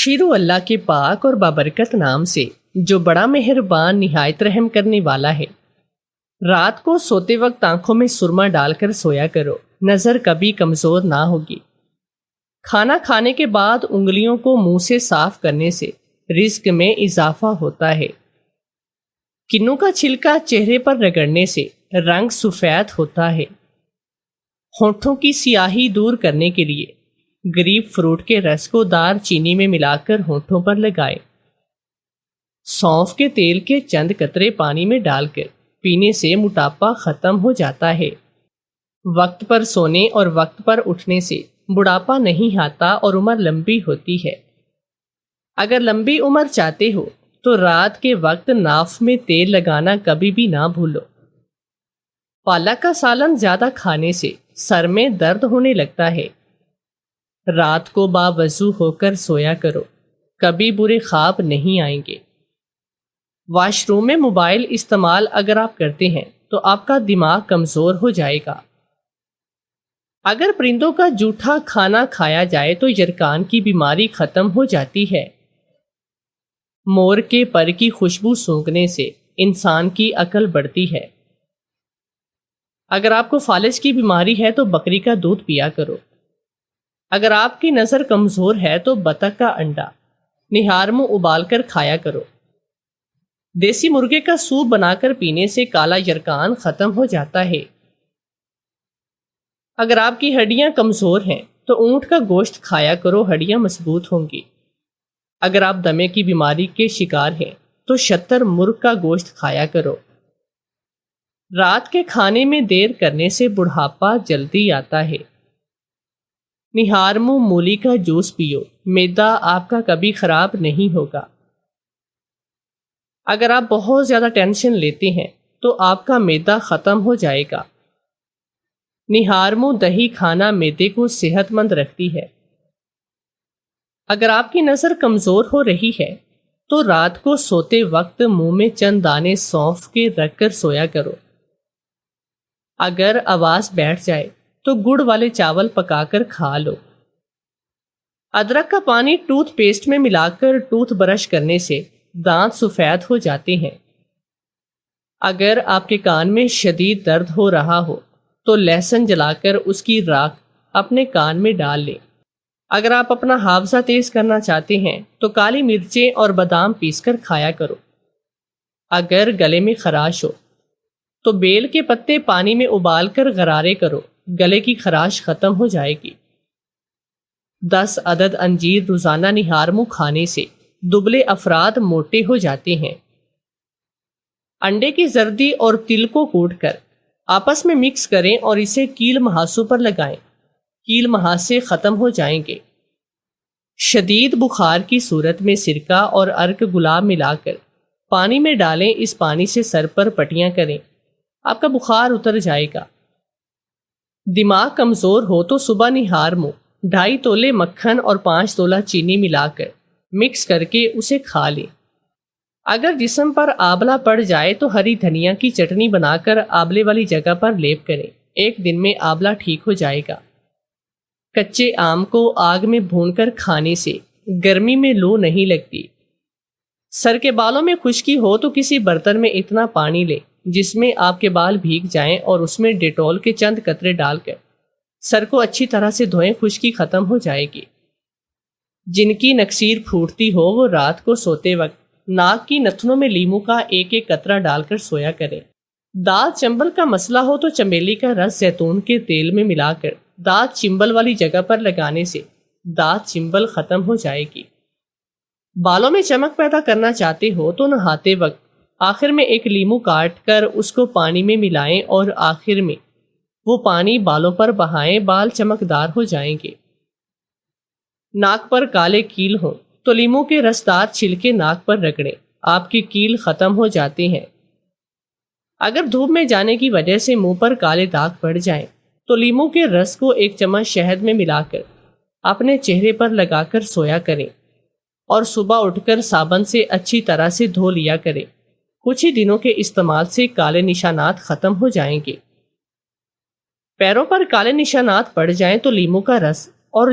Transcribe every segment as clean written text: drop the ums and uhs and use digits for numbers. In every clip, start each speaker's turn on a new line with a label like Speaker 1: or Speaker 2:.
Speaker 1: شروع اللہ کے پاک اور بابرکت نام سے جو بڑا مہربان نہایت رحم کرنے والا ہے۔ رات کو سوتے وقت آنکھوں میں سرما ڈال کر سویا کرو، نظر کبھی کمزور نہ ہوگی۔ کھانا کھانے کے بعد انگلیوں کو منہ سے صاف کرنے سے رزق میں اضافہ ہوتا ہے۔ کنوں کا چھلکا چہرے پر رگڑنے سے رنگ سفید ہوتا ہے۔ ہونٹوں کی سیاہی دور کرنے کے لیے گریپ فروٹ کے رس کو دار چینی میں ملا کر ہونٹوں پر لگائیں۔ سونف کے تیل کے چند قطرے پانی میں ڈال کر پینے سے موٹاپا ختم ہو جاتا ہے۔ وقت پر سونے اور وقت پر اٹھنے سے بڑھاپا نہیں آتا اور عمر لمبی ہوتی ہے۔ اگر لمبی عمر چاہتے ہو تو رات کے وقت ناف میں تیل لگانا کبھی بھی نہ بھولو۔ پالک کا سالن زیادہ کھانے سے سر میں درد ہونے لگتا ہے۔ رات کو باوضو ہو کر سویا کرو، کبھی برے خواب نہیں آئیں گے۔ واش روم میں موبائل استعمال اگر آپ کرتے ہیں تو آپ کا دماغ کمزور ہو جائے گا۔ اگر پرندوں کا جھوٹا کھانا کھایا جائے تو یرکان کی بیماری ختم ہو جاتی ہے۔ مور کے پر کی خوشبو سونگھنے سے انسان کی عقل بڑھتی ہے۔ اگر آپ کو فالج کی بیماری ہے تو بکری کا دودھ پیا کرو۔ اگر آپ کی نظر کمزور ہے تو بطخ کا انڈا نہار منہ ابال کر کھایا کرو۔ دیسی مرغے کا سوپ بنا کر پینے سے کالا یرکان ختم ہو جاتا ہے۔ اگر آپ کی ہڈیاں کمزور ہیں تو اونٹ کا گوشت کھایا کرو، ہڈیاں مضبوط ہوں گی۔ اگر آپ دمے کی بیماری کے شکار ہیں تو شتر مرغ کا گوشت کھایا کرو۔ رات کے کھانے میں دیر کرنے سے بڑھاپا جلدی آتا ہے۔ نہار منہ مولی کا جوس پیو، معدہ آپ کا کبھی خراب نہیں ہوگا۔ اگر آپ بہت زیادہ ٹینشن لیتے ہیں تو آپ کا معدہ ختم ہو جائے گا۔ نہار منہ دہی کھانا معدے کو صحت مند رکھتی ہے۔ اگر آپ کی نظر کمزور ہو رہی ہے تو رات کو سوتے وقت منہ میں چند دانے سونف کے رکھ کر سویا کرو۔ اگر آواز بیٹھ جائے تو گڑ والے چاول پکا کر کھا لو۔ ادرک کا پانی ٹوتھ پیسٹ میں ملا کر ٹوتھ برش کرنے سے دانت سفید ہو جاتے ہیں۔ اگر آپ کے کان میں شدید درد ہو رہا ہو تو لہسن جلا کر اس کی راکھ اپنے کان میں ڈال لیں۔ اگر آپ اپنا حافظہ تیز کرنا چاہتے ہیں تو کالی مرچیں اور بادام پیس کر کھایا کرو۔ اگر گلے میں خراش ہو تو بیل کے پتے پانی میں ابال کر غرارے کرو، گلے کی خراش ختم ہو جائے گی۔ 10 عدد انجیر روزانہ نہار منہ کھانے سے دبلے افراد موٹے ہو جاتے ہیں۔ انڈے کی زردی اور تل کو کوٹ کر آپس میں مکس کریں اور اسے کیل مہاسوں پر لگائیں، کیل مہاسے ختم ہو جائیں گے۔ شدید بخار کی صورت میں سرکہ اور ارک گلاب ملا کر پانی میں ڈالیں، اس پانی سے سر پر پٹیاں کریں، آپ کا بخار اتر جائے گا۔ دماغ کمزور ہو تو صبح نہار منہ 2.5 تولے مکھن اور 5 تولہ چینی ملا کر مکس کر کے اسے کھا لیں۔ اگر جسم پر آبلہ پڑ جائے تو ہری دھنیا کی چٹنی بنا کر آبلے والی جگہ پر لیپ کریں، 1 دن میں آبلہ ٹھیک ہو جائے گا۔ کچے آم کو آگ میں بھون کر کھانے سے گرمی میں لو نہیں لگتی۔ سر کے بالوں میں خشکی ہو تو کسی برتن میں اتنا پانی لیں جس میں آپ کے بال بھیگ جائیں اور اس میں ڈیٹول کے چند قطرے ڈال کر سر کو اچھی طرح سے دھوئیں، خشکی ختم ہو جائے گی۔ جن کی نکسیر پھوٹتی ہو وہ رات کو سوتے وقت ناک کی نتنوں میں لیمو کا 1 قطرہ ڈال کر سویا کریں۔ دانت چنبل کا مسئلہ ہو تو چمیلی کا رس زیتون کے تیل میں ملا کر دانت چنبل والی جگہ پر لگانے سے دانت چنبل ختم ہو جائے گی۔ بالوں میں چمک پیدا کرنا چاہتے ہو تو نہاتے وقت آخر میں 1 لیمو کاٹ کر اس کو پانی میں ملائیں اور آخر میں وہ پانی بالوں پر بہائیں، بال چمکدار ہو جائیں گے۔ ناک پر کالے کیل ہوں تو لیمو کے رسدار چھلکے ناک پر رگڑیں، آپ کے کیل ختم ہو جاتے ہیں۔ اگر دھوپ میں جانے کی وجہ سے منہ پر کالے داغ پڑ جائیں تو لیمو کے رس کو 1 چمچ شہد میں ملا کر اپنے چہرے پر لگا کر سویا کریں اور صبح اٹھ کر صابن سے اچھی طرح سے دھو لیا کریں۔ کچھ ہی دنوں کے استعمال سے کالے نشانات ختم ہو جائیں گے۔ پیروں پر کالے نشانات پڑ جائیں تو لیمو کا رس اور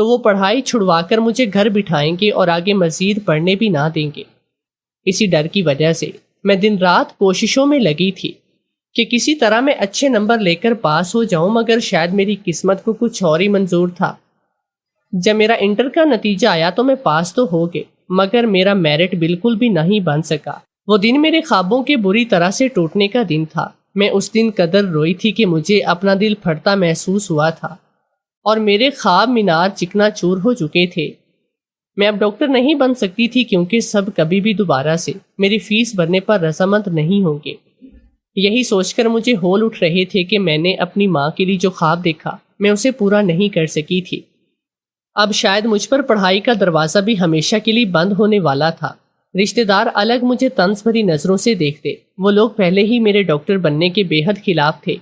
Speaker 1: تو وہ پڑھائی چھڑوا کر مجھے گھر بٹھائیں گے اور آگے مزید پڑھنے بھی نہ دیں گے۔ اسی ڈر کی وجہ سے میں دن رات کوششوں میں لگی تھی کہ کسی طرح میں اچھے نمبر لے کر پاس ہو جاؤں، مگر شاید میری قسمت کو کچھ اور ہی منظور تھا۔ جب میرا انٹر کا نتیجہ آیا تو میں پاس تو ہو گئی، مگر میرا میرٹ بالکل بھی نہیں بن سکا۔ وہ دن میرے خوابوں کے بری طرح سے ٹوٹنے کا دن تھا۔ میں اس دن قدر روئی تھی کہ مجھے اپنا دل پھٹتا محسوس ہوا تھا اور میرے خواب مینار چکنا چور ہو چکے تھے۔ میں اب ڈاکٹر نہیں بن سکتی تھی کیونکہ سب کبھی بھی دوبارہ سے میری فیس بھرنے پر رضامند نہیں ہوں گے۔ یہی سوچ کر مجھے ہول اٹھ رہے تھے کہ میں نے اپنی ماں کے لیے جو خواب دیکھا میں اسے پورا نہیں کر سکی تھی۔ اب شاید مجھ پر پڑھائی کا دروازہ بھی ہمیشہ کے لیے بند ہونے والا تھا۔ رشتہ دار الگ مجھے طنز بھری نظروں سے دیکھتے، وہ لوگ پہلے ہی میرے ڈاکٹر بننے کے بے حد خلاف تھے،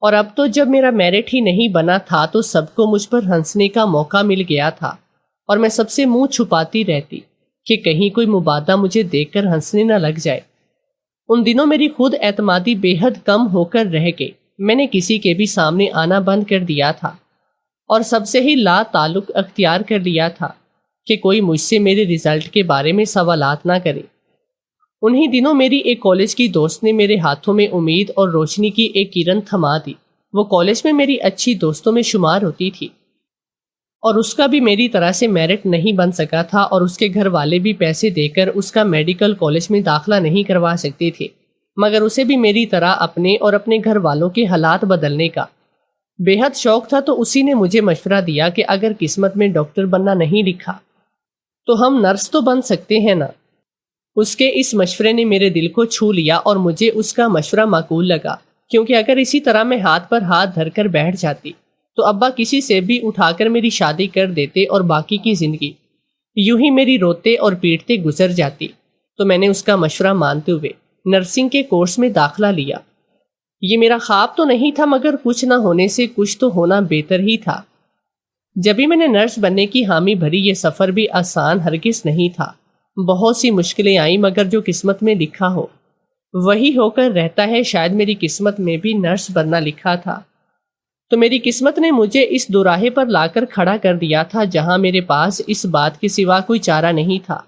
Speaker 1: اور اب تو جب میرا میرٹ ہی نہیں بنا تھا تو سب کو مجھ پر ہنسنے کا موقع مل گیا تھا، اور میں سب سے منہ چھپاتی رہتی کہ کہیں کوئی مبادہ مجھے دیکھ کر ہنسنے نہ لگ جائے۔ ان دنوں میری خود اعتمادی بے حد کم ہو کر رہ گئی۔ میں نے کسی کے بھی سامنے آنا بند کر دیا تھا اور سب سے ہی لا تعلق اختیار کر لیا تھا کہ کوئی مجھ سے میرے رزلٹ کے بارے میں سوالات نہ کرے۔ انہی دنوں میری ایک کالج کی دوست نے میرے ہاتھوں میں امید اور روشنی کی ایک کرن تھما دی۔ وہ کالج میں میری اچھی دوستوں میں شمار ہوتی تھی، اور اس کا بھی میری طرح سے میرٹ نہیں بن سکا تھا، اور اس کے گھر والے بھی پیسے دے کر اس کا میڈیکل کالج میں داخلہ نہیں کروا سکتے تھے، مگر اسے بھی میری طرح اپنے اور اپنے گھر والوں کے حالات بدلنے کا بے حد شوق تھا۔ تو اسی نے مجھے مشورہ دیا کہ اگر قسمت میں ڈاکٹر بننا نہیں لکھا تو ہم نرس تو بن سکتے ہیں نا۔ اس کے اس مشورے نے میرے دل کو چھو لیا اور مجھے اس کا مشورہ معقول لگا، کیونکہ اگر اسی طرح میں ہاتھ پر ہاتھ دھر کر بیٹھ جاتی تو ابا کسی سے بھی اٹھا کر میری شادی کر دیتے اور باقی کی زندگی یوں ہی میری روتے اور پیٹتے گزر جاتی۔ تو میں نے اس کا مشورہ مانتے ہوئے نرسنگ کے کورس میں داخلہ لیا۔ یہ میرا خواب تو نہیں تھا، مگر کچھ نہ ہونے سے کچھ تو ہونا بہتر ہی تھا۔ جب بھی میں نے نرس بننے کی حامی بھری، یہ سفر بھی آسان ہرگز نہیں تھا۔ بہت سی مشکلیں آئیں، مگر جو قسمت میں لکھا ہو وہی ہو کر رہتا ہے۔ شاید میری قسمت میں بھی نرس بننا لکھا تھا، تو میری قسمت نے مجھے اس دوراہے پر لا کر کھڑا کر دیا تھا جہاں میرے پاس اس بات کے سوا کوئی چارہ نہیں تھا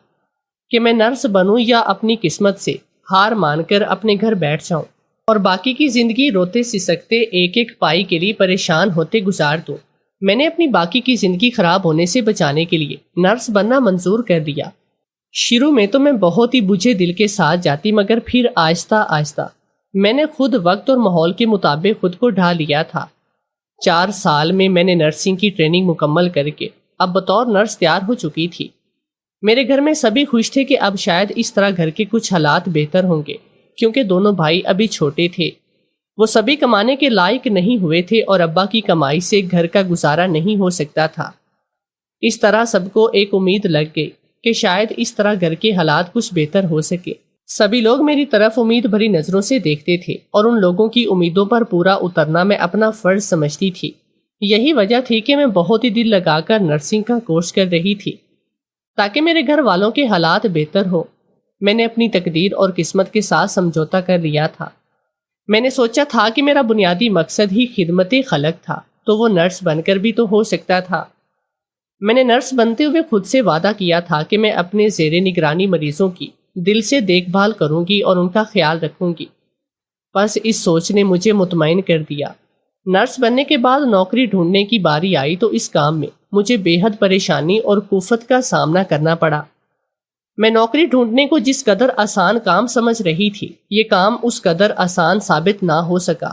Speaker 1: کہ میں نرس بنوں یا اپنی قسمت سے ہار مان کر اپنے گھر بیٹھ جاؤں اور باقی کی زندگی روتے سسکتے ایک ایک پائی کے لیے پریشان ہوتے گزار دوں۔ میں نے اپنی باقی کی زندگی خراب ہونے سے بچانے کے لیے نرس بننا منظور کر دیا۔ شروع میں تو میں بہت ہی بجھے دل کے ساتھ جاتی، مگر پھر آہستہ آہستہ میں نے خود وقت اور ماحول کے مطابق خود کو ڈھال لیا تھا۔ 4 سال میں میں نے نرسنگ کی ٹریننگ مکمل کر کے اب بطور نرس تیار ہو چکی تھی۔ میرے گھر میں سبھی خوش تھے کہ اب شاید اس طرح گھر کے کچھ حالات بہتر ہوں گے، کیونکہ دونوں بھائی ابھی چھوٹے تھے۔ وہ سبھی کمانے کے لائق نہیں ہوئے تھے اور ابا کی کمائی سے گھر کا گزارا نہیں ہو سکتا تھا۔ اس طرح سب کو ایک امید لگ گئی کہ شاید اس طرح گھر کے حالات کچھ بہتر ہو سکے۔ سبھی لوگ میری طرف امید بھری نظروں سے دیکھتے تھے اور ان لوگوں کی امیدوں پر پورا اترنا میں اپنا فرض سمجھتی تھی۔ یہی وجہ تھی کہ میں بہت ہی دل لگا کر نرسنگ کا کورس کر رہی تھی تاکہ میرے گھر والوں کے حالات بہتر ہو۔ میں نے اپنی تقدیر اور قسمت کے ساتھ سمجھوتا کر لیا تھا۔ میں نے سوچا تھا کہ میرا بنیادی مقصد ہی خدمت خلق تھا، تو وہ نرس بن کر بھی تو ہو سکتا تھا۔ میں نے نرس بنتے ہوئے خود سے وعدہ کیا تھا کہ میں اپنے زیر نگرانی مریضوں کی دل سے دیکھ بھال کروں گی اور ان کا خیال رکھوں گی۔ بس اس سوچ نے مجھے مطمئن کر دیا۔ نرس بننے کے بعد نوکری ڈھونڈنے کی باری آئی تو اس کام میں مجھے بے حد پریشانی اور کفت کا سامنا کرنا پڑا۔ میں نوکری ڈھونڈنے کو جس قدر آسان کام سمجھ رہی تھی، یہ کام اس قدر آسان ثابت نہ ہو سکا،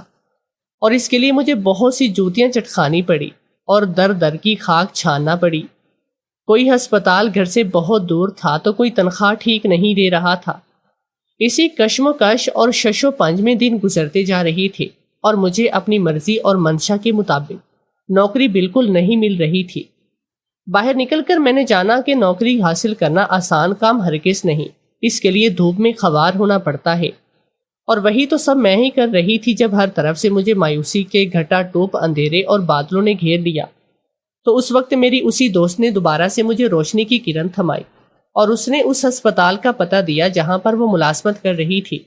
Speaker 1: اور اس کے لیے مجھے بہت سی جوتیاں چٹکھانی پڑی اور در در کی خاک چھاننا پڑی۔ کوئی ہسپتال گھر سے بہت دور تھا تو کوئی تنخواہ ٹھیک نہیں دے رہا تھا۔ اسی کشم و کش اور شش و پنج میں دن گزرتے جا رہی تھے اور مجھے اپنی مرضی اور منشا کے مطابق نوکری بالکل نہیں مل رہی تھی۔ باہر نکل کر میں نے جانا کہ نوکری حاصل کرنا آسان کام ہرگز نہیں، اس کے لیے دھوپ میں خوار ہونا پڑتا ہے، اور وہی تو سب میں ہی کر رہی تھی جب ہر طرف سے مجھے مایوسی کے گھٹا ٹوپ اندھیرے اور بادلوں نے گھیر لیا۔ تو اس وقت میری اسی دوست نے دوبارہ سے مجھے روشنی کی کرن تھمائی اور اس نے اس ہسپتال کا پتہ دیا جہاں پر وہ ملازمت کر رہی تھی۔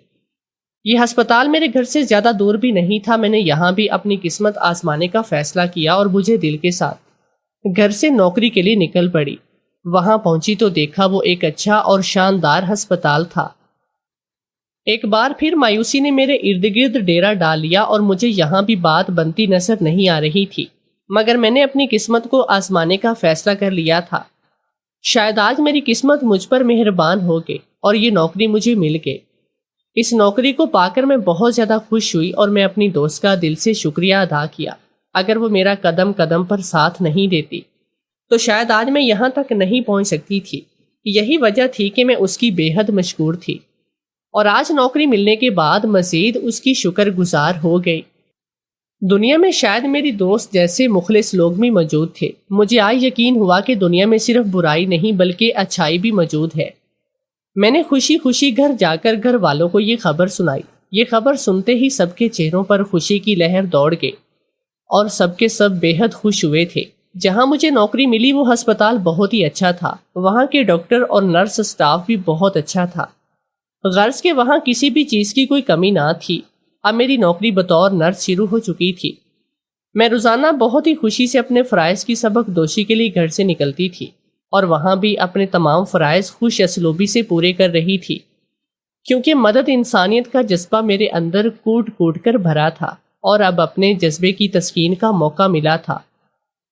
Speaker 1: یہ ہسپتال میرے گھر سے زیادہ دور بھی نہیں تھا۔ میں نے یہاں بھی اپنی قسمت آزمانے کا فیصلہ کیا اور بجھے دل کے ساتھ گھر سے نوکری کے لیے نکل پڑی۔ وہاں پہنچی تو دیکھا وہ ایک اچھا اور شاندار ہسپتال تھا۔ ایک بار پھر مایوسی نے میرے ارد گرد ڈیرا ڈال لیا اور مجھے یہاں بھی بات بنتی نظر نہیں آ رہی تھی، مگر میں نے اپنی قسمت کو آزمانے کا فیصلہ کر لیا تھا۔ شاید آج میری قسمت مجھ پر مہربان ہو گئی اور یہ نوکری مجھے مل گئی۔ اس نوکری کو پا کر میں بہت زیادہ خوش ہوئی اور میں اپنی دوست کا دل سے شکریہ ادا کیا۔ اگر وہ میرا قدم قدم پر ساتھ نہیں دیتی تو شاید آج میں یہاں تک نہیں پہنچ سکتی تھی۔ یہی وجہ تھی کہ میں اس کی بے حد مشکور تھی اور آج نوکری ملنے کے بعد مزید اس کی شکر گزار ہو گئی۔ دنیا میں شاید میری دوست جیسے مخلص لوگ بھی موجود تھے۔ مجھے آج یقین ہوا کہ دنیا میں صرف برائی نہیں بلکہ اچھائی بھی موجود ہے۔ میں نے خوشی خوشی گھر جا کر گھر والوں کو یہ خبر سنائی۔ یہ خبر سنتے ہی سب کے چہروں پر خوشی کی لہر دوڑ گئی اور سب کے سب بے حد خوش ہوئے تھے۔ جہاں مجھے نوکری ملی وہ ہسپتال بہت ہی اچھا تھا۔ وہاں کے ڈاکٹر اور نرس سٹاف بھی بہت اچھا تھا۔ غرض کہ وہاں کسی بھی چیز کی کوئی کمی نہ تھی۔ اب میری نوکری بطور نرس شروع ہو چکی تھی۔ میں روزانہ بہت ہی خوشی سے اپنے فرائض کی سبق دوشی کے لیے گھر سے نکلتی تھی اور وہاں بھی اپنے تمام فرائض خوش اسلوبی سے پورے کر رہی تھی، کیونکہ مدد انسانیت کا جذبہ میرے اندر کوٹ کوٹ کر بھرا تھا اور اب اپنے جذبے کی تسکین کا موقع ملا تھا۔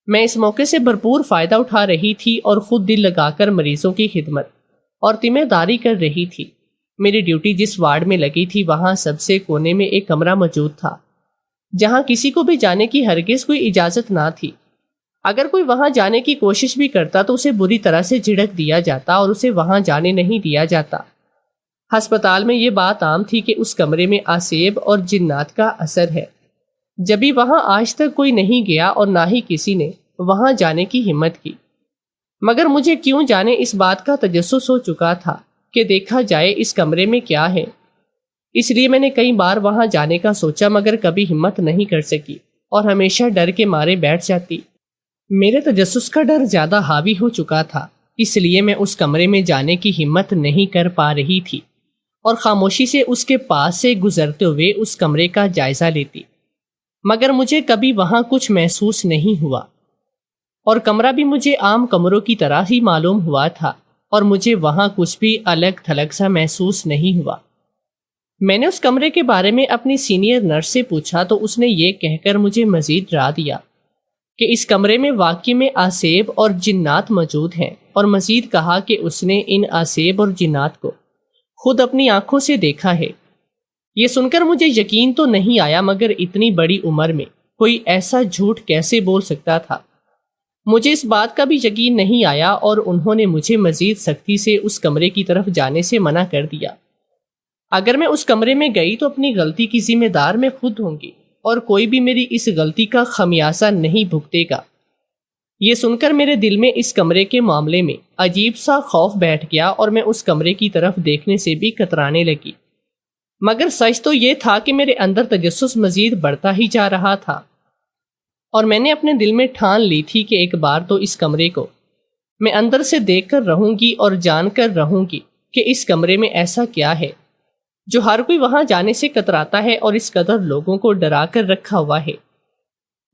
Speaker 1: میں اس موقع سے بھرپور فائدہ اٹھا رہی تھی اور خود دل لگا کر مریضوں کی خدمت اور ذمہ داری کر رہی تھی۔ میری ڈیوٹی جس وارڈ میں لگی تھی وہاں سب سے کونے میں ایک کمرہ موجود تھا جہاں کسی کو بھی جانے کی ہرگز کوئی اجازت نہ تھی۔ اگر کوئی وہاں جانے کی کوشش بھی کرتا تو اسے بری طرح سے جھڑک دیا جاتا اور اسے وہاں جانے نہیں دیا جاتا۔ ہسپتال میں یہ بات عام تھی کہ اس کمرے میں آسیب اور جنات کا اثر ہے، جبھی وہاں آج تک کوئی نہیں گیا اور نہ ہی کسی نے وہاں جانے کی ہمت کی۔ مگر مجھے کیوں جانے اس بات کا تجسس ہو چکا تھا کہ دیکھا جائے اس کمرے میں کیا ہے۔ اس لیے میں نے کئی بار وہاں جانے کا سوچا مگر کبھی ہمت نہیں کر سکی اور ہمیشہ ڈر کے مارے بیٹھ جاتی۔ میرے تجسس کا ڈر زیادہ حاوی ہو چکا تھا، اس لیے میں اس کمرے میں جانے کی ہمت نہیں کر پا رہی تھی اور خاموشی سے اس کے پاس سے گزرتے ہوئے اس کمرے کا جائزہ لیتی، مگر مجھے کبھی وہاں کچھ محسوس نہیں ہوا اور کمرہ بھی مجھے عام کمروں کی طرح ہی معلوم ہوا تھا اور مجھے وہاں کچھ بھی الگ تھلگ سا محسوس نہیں ہوا۔ میں نے اس کمرے کے بارے میں اپنی سینئر نرس سے پوچھا تو اس نے یہ کہہ کر مجھے مزید ڈرا دیا کہ اس کمرے میں واقعی میں آسیب اور جنات موجود ہیں، اور مزید کہا کہ اس نے ان آسیب اور جنات کو خود اپنی آنکھوں سے دیکھا ہے۔ یہ سن کر مجھے یقین تو نہیں آیا مگر اتنی بڑی عمر میں کوئی ایسا جھوٹ کیسے بول سکتا تھا۔ مجھے اس بات کا بھی یقین نہیں آیا اور انہوں نے مجھے مزید سختی سے اس کمرے کی طرف جانے سے منع کر دیا۔ اگر میں اس کمرے میں گئی تو اپنی غلطی کی ذمہ دار میں خود ہوں گی اور کوئی بھی میری اس غلطی کا خمیازہ نہیں بھگتے گا۔ یہ سن کر میرے دل میں اس کمرے کے معاملے میں عجیب سا خوف بیٹھ گیا اور میں اس کمرے کی طرف دیکھنے سے بھی کترانے لگی۔ مگر سچ تو یہ تھا کہ میرے اندر تجسس مزید بڑھتا ہی جا رہا تھا اور میں نے اپنے دل میں ٹھان لی تھی کہ ایک بار تو اس کمرے کو میں اندر سے دیکھ کر رہوں گی اور جان کر رہوں گی کہ اس کمرے میں ایسا کیا ہے جو ہر کوئی وہاں جانے سے کتراتا ہے اور اس قدر لوگوں کو ڈرا کر رکھا ہوا ہے۔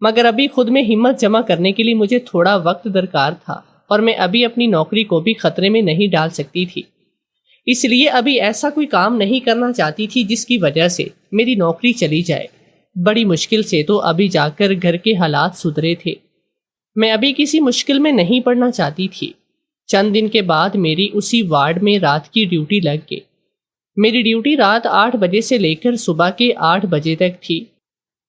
Speaker 1: مگر ابھی خود میں ہمت جمع کرنے کے لیے مجھے تھوڑا وقت درکار تھا اور میں ابھی اپنی نوکری کو بھی خطرے میں نہیں ڈال سکتی تھی، اس لیے ابھی ایسا کوئی کام نہیں کرنا چاہتی تھی جس کی وجہ سے میری نوکری چلی جائے۔ بڑی مشکل سے تو ابھی جا کر گھر کے حالات سدھرے تھے، میں ابھی کسی مشکل میں نہیں پڑنا چاہتی تھی۔ چند دن کے بعد میری اسی وارڈ میں رات کی ڈیوٹی لگ گئی۔ میری ڈیوٹی رات 8 بجے سے لے کر صبح کے 8 بجے تک تھی۔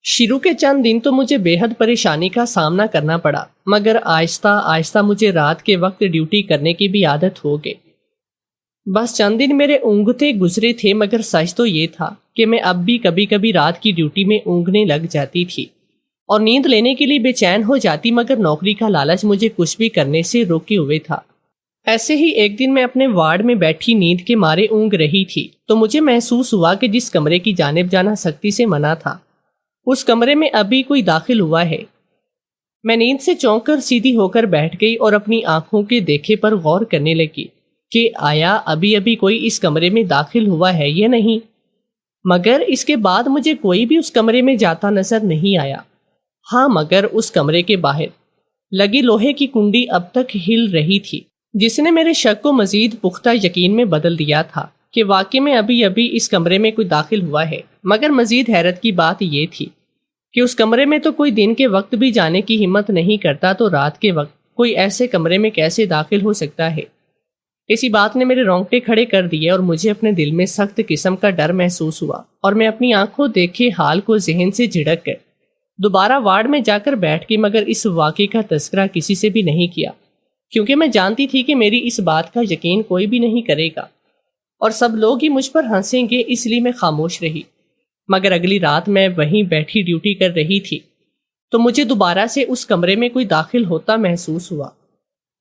Speaker 1: شروع کے چند دن تو مجھے بے حد پریشانی کا سامنا کرنا پڑا مگر آہستہ آہستہ مجھے رات کے وقت ڈیوٹی کرنے کی بھی عادت ہو گئی۔ بس چند دن میرے اونگتے گزرے تھے مگر سچ تو یہ تھا کہ میں اب بھی کبھی کبھی رات کی ڈیوٹی میں اونگنے لگ جاتی تھی اور نیند لینے کے لیے بے چین ہو جاتی مگر نوکری کا لالچ مجھے کچھ بھی کرنے سے روکے ہوئے تھا۔ ایسے ہی ایک دن میں اپنے وارڈ میں بیٹھی نیند کے مارے اونگ رہی تھی تو مجھے محسوس ہوا کہ جس کمرے کی جانب جانا سختی سے منع تھا اس کمرے میں ابھی کوئی داخل ہوا ہے۔ میں نیند سے چونک کر سیدھی ہو کر بیٹھ گئی اور اپنی آنکھوں کے دیکھے پر غور کرنے لگی کہ آیا ابھی کوئی اس کمرے میں داخل ہوا ہے یا نہیں، مگر اس کے بعد مجھے کوئی بھی اس کمرے میں جاتا نظر نہیں آیا۔ ہاں مگر اس کمرے کے باہر لگی لوہے کی کنڈی اب تک ہل رہی تھی، جس نے میرے شک کو مزید پختہ یقین میں بدل دیا تھا کہ واقعی میں ابھی اس کمرے میں کوئی داخل ہوا ہے۔ مگر مزید حیرت کی بات یہ تھی کہ اس کمرے میں تو کوئی دن کے وقت بھی جانے کی ہمت نہیں کرتا، تو رات کے وقت کوئی ایسے کمرے میں کیسے داخل ہو سکتا ہے؟ اسی بات نے میرے رونگٹے کھڑے کر دیے اور مجھے اپنے دل میں سخت قسم کا ڈر محسوس ہوا، اور میں اپنی آنکھوں دیکھے حال کو ذہن سے جھڑک کر دوبارہ وارڈ میں جا کر بیٹھ گئی، مگر اس واقعے کا تذکرہ کسی سے بھی نہیں کیا، کیونکہ میں جانتی تھی کہ میری اس بات کا یقین کوئی بھی نہیں کرے گا اور سب لوگ ہی مجھ پر ہنسیں گے، اس لیے میں خاموش رہی۔ مگر اگلی رات میں وہیں بیٹھی ڈیوٹی کر رہی تھی تو مجھے دوبارہ سے اس کمرے میں کوئی داخل ہوتا محسوس ہوا۔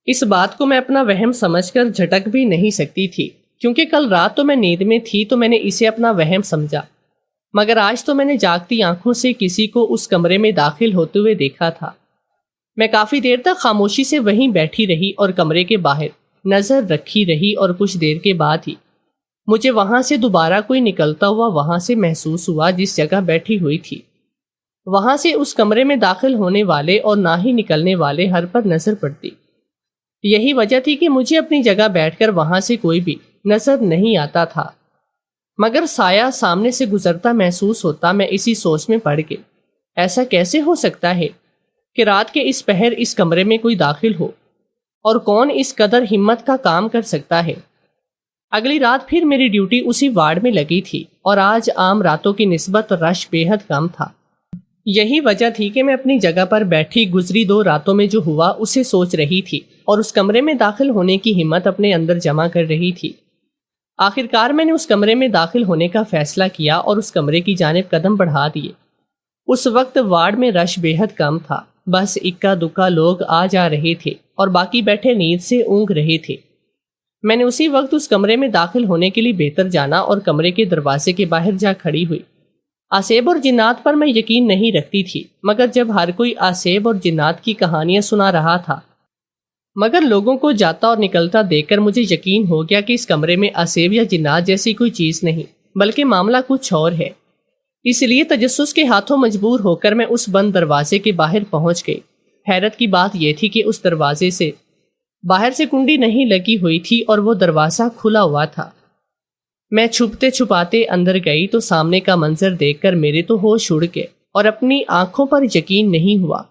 Speaker 1: اس بات کو میں اپنا وہم سمجھ کر جھٹک بھی نہیں سکتی تھی، کیونکہ کل رات تو میں نیند میں تھی تو میں نے اسے اپنا وہم سمجھا، مگر آج تو میں نے جاگتی آنکھوں سے کسی کو اس کمرے میں داخل ہوتے ہوئے دیکھا تھا۔ میں کافی دیر تک خاموشی سے وہیں بیٹھی رہی اور کمرے کے باہر نظر رکھی رہی، اور کچھ دیر کے بعد ہی مجھے وہاں سے دوبارہ کوئی نکلتا ہوا وہاں سے محسوس ہوا جس جگہ بیٹھی ہوئی تھی۔ وہاں سے اس کمرے میں داخل ہونے والے اور نہ ہی نکلنے والے ہر پر نظر پڑتی۔ یہی وجہ تھی کہ مجھے اپنی جگہ بیٹھ کر وہاں سے کوئی بھی نظر نہیں آتا تھا، مگر سایہ سامنے سے گزرتا محسوس ہوتا۔ میں اسی سوچ میں پڑ گئی، ایسا کیسے ہو سکتا ہے کہ رات کے اس پہر اس کمرے میں کوئی داخل ہو، اور کون اس قدر ہمت کا کام کر سکتا ہے؟ اگلی رات پھر میری ڈیوٹی اسی وارڈ میں لگی تھی، اور آج عام راتوں کی نسبت رش بے حد کم تھا۔ یہی وجہ تھی کہ میں اپنی جگہ پر بیٹھی گزری 2 راتوں میں جو ہوا اسے سوچ رہی تھی، اور اس کمرے میں داخل ہونے کی ہمت اپنے اندر جمع کر رہی تھی۔ آخرکار میں نے اس کمرے میں داخل ہونے کا فیصلہ کیا اور اس کمرے کی جانب قدم بڑھا دیے۔ اس وقت وارڈ میں رش بے حد کم تھا، بس اکا دکا لوگ آ جا رہے تھے اور باقی بیٹھے نیند سے اونگ رہے تھے۔ میں نے اسی وقت اس کمرے میں داخل ہونے کے لیے بہتر جانا اور کمرے کے دروازے کے باہر جا کھڑی ہوئی۔ آسیب اور جنات پر میں یقین نہیں رکھتی تھی، مگر جب ہر کوئی آسیب اور جنات کی کہانیاں سنا رہا تھا، مگر لوگوں کو جاتا اور نکلتا دیکھ کر مجھے یقین ہو گیا کہ اس کمرے میں آسیب یا جنات جیسی کوئی چیز نہیں، بلکہ معاملہ کچھ اور ہے۔ اس لیے تجسس کے ہاتھوں مجبور ہو کر میں اس بند دروازے کے باہر پہنچ گئی۔ حیرت کی بات یہ تھی کہ اس دروازے سے باہر سے کنڈی نہیں لگی ہوئی تھی اور وہ دروازہ کھلا ہوا تھا۔ میں چھپتے چھپاتے اندر گئی تو سامنے کا منظر دیکھ کر میرے تو ہوش اڑ گئے اور اپنی آنکھوں پر یقین نہیں ہوا۔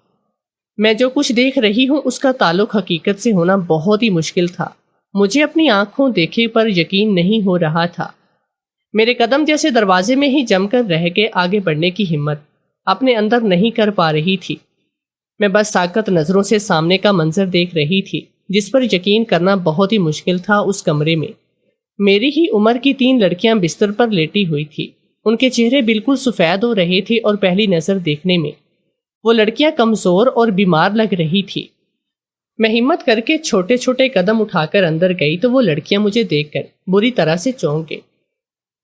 Speaker 1: میں جو کچھ دیکھ رہی ہوں اس کا تعلق حقیقت سے ہونا بہت ہی مشکل تھا۔ مجھے اپنی آنکھوں دیکھے پر یقین نہیں ہو رہا تھا۔ میرے قدم جیسے دروازے میں ہی جم کر رہ کے آگے بڑھنے کی ہمت اپنے اندر نہیں کر پا رہی تھی۔ میں بس ساکت نظروں سے سامنے کا منظر دیکھ رہی تھی، جس پر یقین کرنا بہت ہی مشکل تھا۔ اس کمرے میں میری ہی عمر کی 3 لڑکیاں بستر پر لیٹی ہوئی تھی۔ ان کے چہرے بالکل سفید ہو رہے تھے اور پہلی نظر دیکھنے میں وہ لڑکیاں کمزور اور بیمار لگ رہی تھی۔ میں ہمت کر کے چھوٹے چھوٹے قدم اٹھا کر اندر گئی تو وہ لڑکیاں مجھے دیکھ کر بری طرح سے چونک گئی،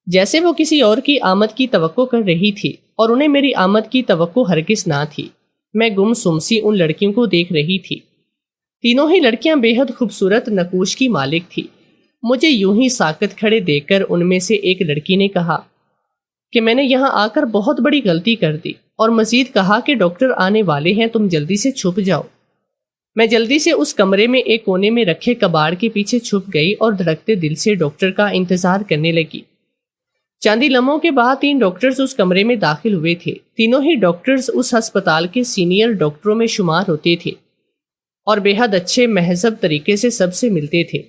Speaker 1: جیسے وہ کسی اور کی آمد کی توقع کر رہی تھی، اور انہیں میری آمد کی توقع ہرگز نہ تھی۔ میں گم سم سی ان لڑکیوں کو دیکھ رہی تھی۔ تینوں ہی لڑکیاں بے حد خوبصورت نقوش کی مالک تھی۔ مجھے یوں ہی ساکت کھڑے دیکھ کر ان میں سے ایک لڑکی نے کہا کہ میں نے یہاں آ کر بہت بڑی غلطی کر دی، اور مزید کہا کہ ڈاکٹر آنے والے ہیں، تم جلدی سے چھپ جاؤ۔ میں جلدی سے اس کمرے میں ایک کونے میں رکھے کباڑ کے پیچھے چھپ گئی اور دھڑکتے دل سے ڈاکٹر کا انتظار کرنے لگی۔ چاندی لمحوں کے بعد 3 ڈاکٹرز اس کمرے میں داخل ہوئے تھے۔ تینوں ہی ڈاکٹرز اس ہسپتال کے سینئر ڈاکٹروں میں شمار ہوتے تھے اور بے حد اچھے مہذب طریقے سے سب سے ملتے تھے،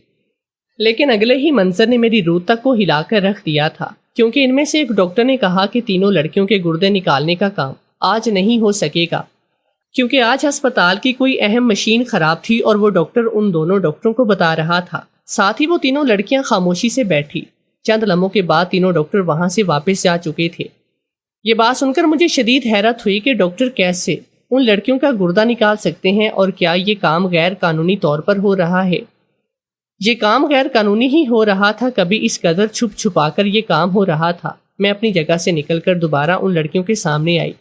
Speaker 1: لیکن اگلے ہی منظر نے میری روح تک کو ہلا کر رکھ دیا تھا، کیونکہ ان میں سے ایک ڈاکٹر نے کہا کہ تینوں لڑکیوں کے گردے نکالنے کا کام آج نہیں ہو سکے گا، کیونکہ آج ہسپتال کی کوئی اہم مشین خراب تھی، اور وہ ڈاکٹر ان دونوں ڈاکٹروں کو بتا رہا تھا۔ ساتھ ہی وہ تینوں لڑکیاں خاموشی سے بیٹھی۔ چند لمحوں کے بعد تینوں ڈاکٹر وہاں سے واپس جا چکے تھے۔ یہ بات سن کر مجھے شدید حیرت ہوئی کہ ڈاکٹر کیسے ان لڑکیوں کا گردہ نکال سکتے ہیں، اور کیا یہ کام غیر قانونی طور پر ہو رہا ہے؟ یہ کام غیر قانونی ہی ہو رہا تھا، کبھی اس قدر چھپ چھپا کر یہ کام ہو رہا تھا۔ میں اپنی جگہ سے نکل کر دوبارہ ان لڑکیوں کے سامنے آئی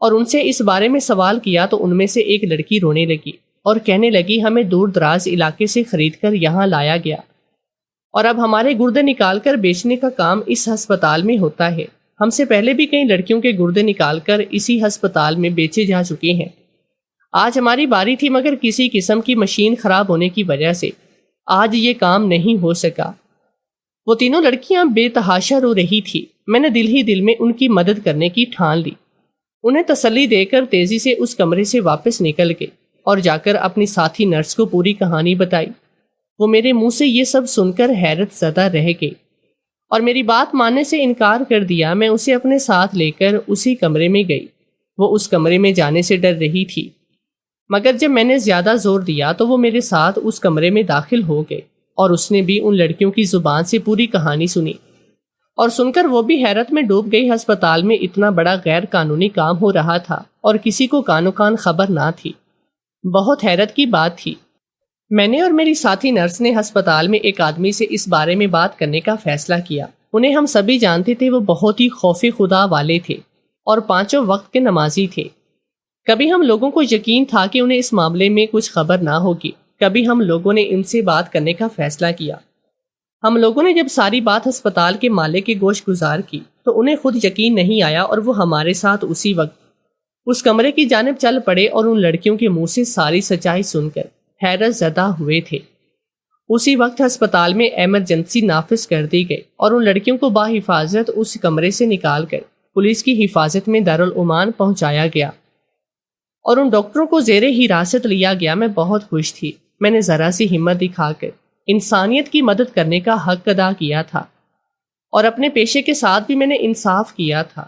Speaker 1: اور ان سے اس بارے میں سوال کیا تو ان میں سے ایک لڑکی رونے لگی اور کہنے لگی، ہمیں دور دراز علاقے سے خرید کر یہاں لایا گیا، اور اب ہمارے گردے نکال کر بیچنے کا کام اس ہسپتال میں ہوتا ہے۔ ہم سے پہلے بھی کئی لڑکیوں کے گردے نکال کر اسی ہسپتال میں بیچے جا چکے ہیں۔ آج ہماری باری تھی مگر کسی قسم کی مشین خراب ہونے کی وجہ سے آج یہ کام نہیں ہو سکا۔ وہ تینوں لڑکیاں بے تحاشا رو رہی تھی۔ میں نے دل ہی دل میں ان کی مدد کرنے کی ٹھان لی۔ انہیں تسلی دے کر تیزی سے اس کمرے سے واپس نکل گئے اور جا کر اپنی ساتھی نرس کو پوری کہانی بتائی۔ وہ میرے منہ سے یہ سب سن کر حیرت زدہ رہ گئی اور میری بات ماننے سے انکار کر دیا۔ میں اسے اپنے ساتھ لے کر اسی کمرے میں گئی۔ وہ اس کمرے میں جانے سے ڈر رہی تھی مگر جب میں نے زیادہ زور دیا تو وہ میرے ساتھ اس کمرے میں داخل ہو گئے اور اس نے بھی ان لڑکیوں کی زبان سے پوری کہانی سنی اور سن کر وہ بھی حیرت میں ڈوب گئی۔ ہسپتال میں اتنا بڑا غیر قانونی کام ہو رہا تھا اور کسی کو کانو کان خبر نہ تھی۔ بہت حیرت کی بات تھی۔ میں نے اور میری ساتھی نرس نے ہسپتال میں ایک آدمی سے اس بارے میں بات کرنے کا فیصلہ کیا۔ انہیں ہم سبھی جانتے تھے، وہ بہت ہی خوف خدا والے تھے اور 5 وقت کے نمازی تھے۔ کبھی ہم لوگوں کو یقین تھا کہ انہیں اس معاملے میں کچھ خبر نہ ہوگی۔ کبھی ہم لوگوں نے ان سے بات کرنے کا فیصلہ کیا۔ ہم لوگوں نے جب ساری بات ہسپتال کے مالک کے گوش گزار کی تو انہیں خود یقین نہیں آیا اور وہ ہمارے ساتھ اسی وقت اس کمرے کی جانب چل پڑے اور ان لڑکیوں کے منہ سے ساری سچائی سن کر حیرت زدہ ہوئے تھے۔ اسی وقت ہسپتال میں ایمرجنسی نافذ کر دی گئی اور ان لڑکیوں کو باحفاظت اس کمرے سے نکال کر پولیس کی حفاظت میں دارالعمان پہنچایا گیا اور ان ڈاکٹروں کو زیر حراست لیا گیا۔ میں بہت خوش تھی۔ میں نے ذرا سی ہمت دکھا کر انسانیت کی مدد کرنے کا حق ادا کیا تھا اور اپنے پیشے کے ساتھ بھی میں نے انصاف کیا تھا۔